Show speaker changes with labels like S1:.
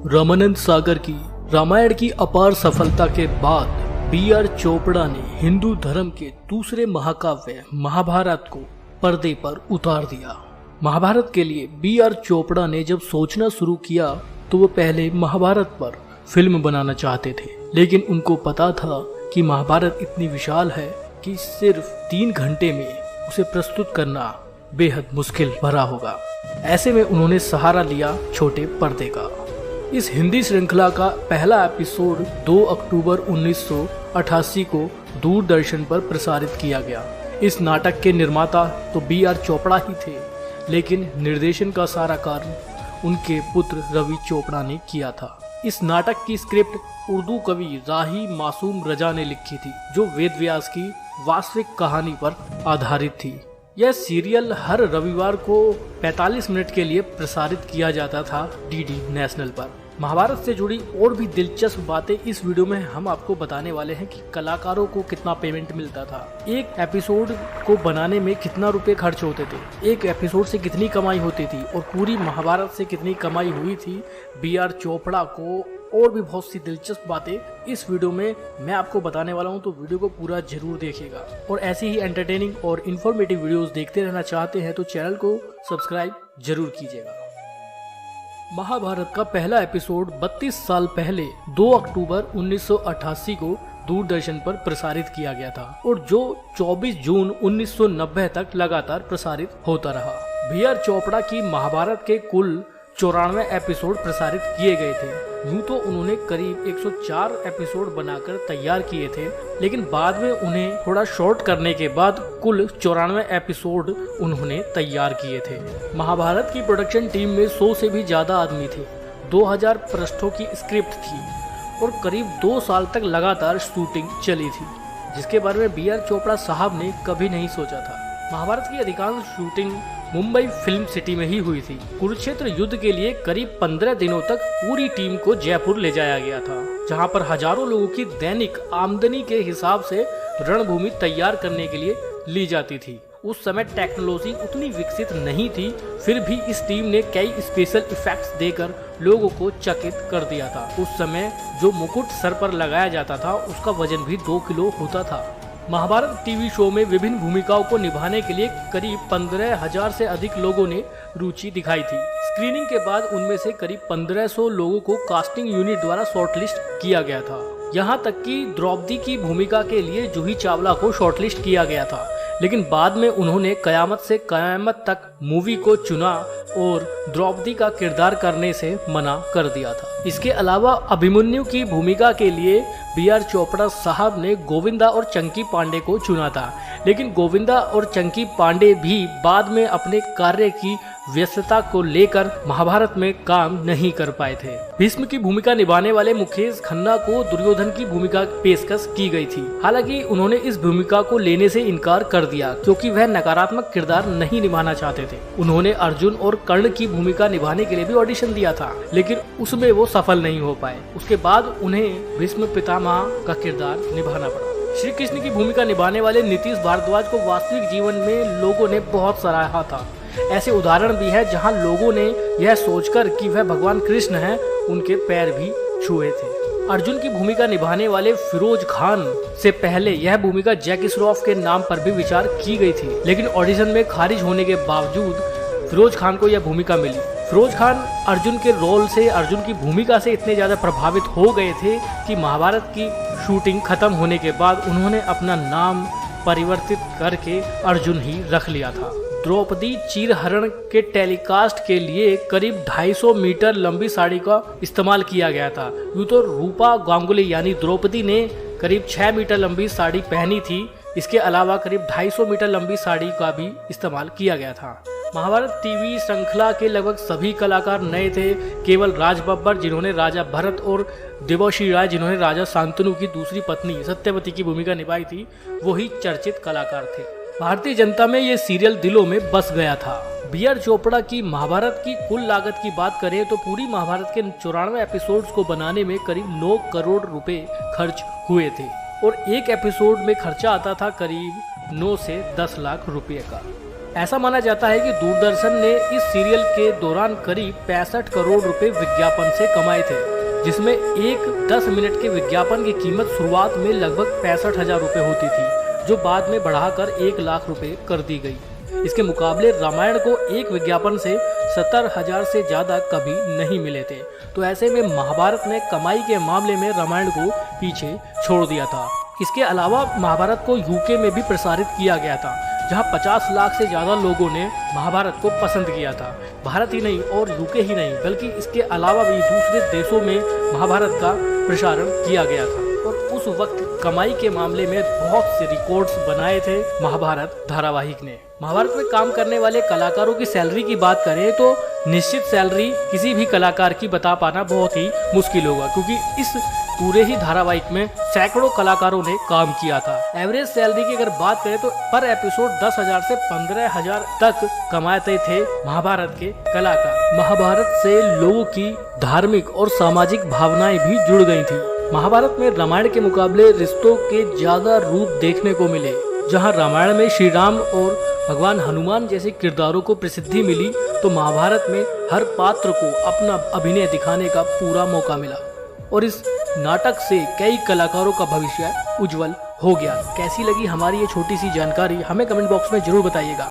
S1: रामानंद सागर की रामायण की अपार सफलता के बाद बी.आर. चोपड़ा ने हिंदू धर्म के दूसरे महाकाव्य महाभारत को पर्दे पर उतार दिया। महाभारत के लिए बी.आर. चोपड़ा ने जब सोचना शुरू किया तो वो पहले महाभारत पर फिल्म बनाना चाहते थे, लेकिन उनको पता था कि महाभारत इतनी विशाल है कि सिर्फ 3 घंटे में उसे प्रस्तुत करना बेहद मुश्किल भरा होगा। ऐसे में उन्होंने सहारा लिया छोटे पर्दे का। इस हिंदी श्रृंखला का पहला एपिसोड 2 अक्टूबर 1988 को दूरदर्शन पर प्रसारित किया गया। इस नाटक के निर्माता तो बी.आर. चोपड़ा ही थे, लेकिन निर्देशन का सारा कार्य उनके पुत्र रवि चोपड़ा ने किया था। इस नाटक की स्क्रिप्ट उर्दू कवि राही मासूम रजा ने लिखी थी, जो वेद व्यास की वास्तविक कहानी पर आधारित थी। यह सीरियल हर रविवार को 45 मिनट के लिए प्रसारित किया जाता था डीडी नेशनल पर। महाभारत से जुड़ी और भी दिलचस्प बातें इस वीडियो में हम आपको बताने वाले हैं कि कलाकारों को कितना पेमेंट मिलता था, एक एपिसोड को बनाने में कितना रुपए खर्च होते थे, एक एपिसोड से कितनी कमाई होती थी और पूरी महाभारत से कितनी कमाई हुई थी बी.आर. चोपड़ा को, और भी बहुत सी दिलचस्प बातें इस वीडियो में मैं आपको बताने वाला हूं, तो वीडियो को पूरा जरूर देखिएगा। और ऐसी ही एंटरटेनिंग और इन्फॉर्मेटिव वीडियोस देखते रहना चाहते हैं तो चैनल को सब्सक्राइब जरूर कीजिएगा। महाभारत का पहला एपिसोड 32 साल पहले 2 अक्टूबर 1988 को दूरदर्शन पर प्रसारित किया गया था और जो 24 जून 1990 तक लगातार प्रसारित होता रहा। बी.आर. चोपड़ा की महाभारत के कुल 94 एपिसोड प्रसारित किए गए थे। यूं तो उन्होंने करीब 104 एपिसोड बनाकर तैयार किए थे, लेकिन बाद में उन्हें थोड़ा शॉर्ट करने के बाद कुल 94 एपिसोड उन्होंने तैयार किए थे। महाभारत की प्रोडक्शन टीम में 100 से भी ज्यादा आदमी थे, 2000 पृष्ठों की स्क्रिप्ट थी और करीब 2 साल तक लगातार शूटिंग चली थी, जिसके बारे में बी.आर. चोपड़ा साहब ने कभी नहीं सोचा था। महाभारत की अधिकांश शूटिंग मुंबई फिल्म सिटी में ही हुई थी। कुरुक्षेत्र युद्ध के लिए करीब 15 दिनों तक पूरी टीम को जयपुर ले जाया गया था, जहां पर हजारों लोगों की दैनिक आमदनी के हिसाब से रणभूमि तैयार करने के लिए ली जाती थी। उस समय टेक्नोलॉजी उतनी विकसित नहीं थी, फिर भी इस टीम ने कई स्पेशल इफेक्ट्स देकर लोगों को चकित कर दिया था। उस समय जो मुकुट सर पर लगाया जाता था उसका वजन भी 2 किलो होता था। महाभारत टीवी शो में विभिन्न भूमिकाओं को निभाने के लिए करीब 15,000 से अधिक लोगों ने रुचि दिखाई थी। स्क्रीनिंग के बाद उनमें से करीब 1500 लोगों को कास्टिंग यूनिट द्वारा शॉर्टलिस्ट किया गया था। यहाँ तक कि द्रौपदी की भूमिका के लिए जूही चावला को शॉर्टलिस्ट किया गया था, लेकिन बाद में उन्होंने कयामत से कयामत तक मूवी को चुना और द्रौपदी का किरदार करने से मना कर दिया था। इसके अलावा अभिमन्यु की भूमिका के लिए बी.आर. चोपड़ा साहब ने गोविंदा और चंकी पांडे को चुना था, लेकिन गोविंदा और चंकी पांडे भी बाद में अपने कार्य की व्यस्तता को लेकर महाभारत में काम नहीं कर पाए थे। भीष्म की भूमिका निभाने वाले मुकेश खन्ना को दुर्योधन की भूमिका पेशकश की गई थी। हालांकि उन्होंने इस भूमिका को लेने से इनकार कर दिया, क्योंकि वह नकारात्मक किरदार नहीं निभाना चाहते थे। उन्होंने अर्जुन और कर्ण की भूमिका निभाने के लिए भी ऑडिशन दिया था, लेकिन उसमें वो सफल नहीं हो पाए। उसके बाद उन्हें भीष्म पितामह का किरदार निभाना पड़ा। श्री कृष्ण की भूमिका निभाने वाले नीतीश भारद्वाज को वास्तविक जीवन में लोगों ने बहुत सराहा था। ऐसे उदाहरण भी है जहां लोगों ने यह सोचकर कि वह भगवान कृष्ण हैं, उनके पैर भी छुए थे। अर्जुन की भूमिका निभाने वाले फिरोज खान से पहले यह भूमिका जैकी श्रॉफ के नाम पर भी विचार की गई थी, लेकिन ऑडिशन में खारिज होने के बावजूद फिरोज खान को यह भूमिका मिली। फिरोज खान अर्जुन के रोल से, अर्जुन की भूमिका से इतने ज्यादा प्रभावित हो गए थे कि महाभारत की शूटिंग खत्म होने के बाद उन्होंने अपना नाम परिवर्तित करके अर्जुन ही रख लिया था। द्रौपदी चीरहरण के टेलीकास्ट के लिए करीब 250 मीटर लंबी साड़ी का इस्तेमाल किया गया था। यूं तो रूपा गांगुली यानी द्रौपदी ने करीब 6 मीटर लंबी साड़ी पहनी थी। इसके अलावा करीब 250 मीटर लंबी साड़ी का भी इस्तेमाल किया गया था। महाभारत टीवी श्रृंखला के लगभग सभी कलाकार नए थे। केवल राज बब्बर, जिन्होंने राजा भरत, और देवश्री राय, जिन्होंने राजा शांतनु की दूसरी पत्नी सत्यवती की भूमिका निभाई थी, वही चर्चित कलाकार थे। भारतीय जनता में ये सीरियल दिलों में बस गया था। बी.आर. चोपड़ा की महाभारत की कुल लागत की बात करें तो पूरी महाभारत के 94 एपिसोड्स को बनाने में करीब 9 करोड़ रुपए खर्च हुए थे और एक एपिसोड में खर्चा आता था करीब 9 से 10 लाख रुपए का। ऐसा माना जाता है कि दूरदर्शन ने इस सीरियल के दौरान करीब 65 करोड़ रुपए विज्ञापन से कमाए थे, जिसमें एक 10 मिनट के विज्ञापन की कीमत शुरुआत में लगभग 65,000 रुपए होती थी, जो बाद में बढ़ाकर 1 लाख रुपए कर दी गई। इसके मुकाबले रामायण को एक विज्ञापन से 70,000 से ज़्यादा कभी नहीं मिले थे। तो ऐसे में महाभारत ने कमाई के मामले में रामायण को पीछे छोड़ दिया था। इसके अलावा महाभारत को यूके में भी प्रसारित किया गया था, जहां 50 लाख से ज़्यादा लोगों ने महाभारत को पसंद किया था। भारत ही नहीं और यूके ही नहीं बल्कि इसके अलावा भी दूसरे देशों में महाभारत का प्रसारण किया गया था। और उस वक्त कमाई के मामले में बहुत से रिकॉर्ड्स बनाए थे महाभारत धारावाहिक ने। महाभारत में काम करने वाले कलाकारों की सैलरी की बात करें तो निश्चित सैलरी किसी भी कलाकार की बता पाना बहुत ही मुश्किल होगा, क्योंकि इस पूरे ही धारावाहिक में सैकड़ों कलाकारों ने काम किया था। एवरेज सैलरी की अगर बात करें तो पर एपिसोड 10,000 से 15,000 तक कमाते थे महाभारत के कलाकार। महाभारत से लोगों की धार्मिक और सामाजिक भावनाएं भी जुड़ गई थी। महाभारत में रामायण के मुकाबले रिश्तों के ज्यादा रूप देखने को मिले। जहां रामायण में श्री राम और भगवान हनुमान जैसे किरदारों को प्रसिद्धि मिली, तो महाभारत में हर पात्र को अपना अभिनय दिखाने का पूरा मौका मिला और इस नाटक से कई कलाकारों का भविष्य उज्जवल हो गया। कैसी लगी हमारी ये छोटी सी जानकारी, हमें कमेंट बॉक्स में जरूर बताइएगा।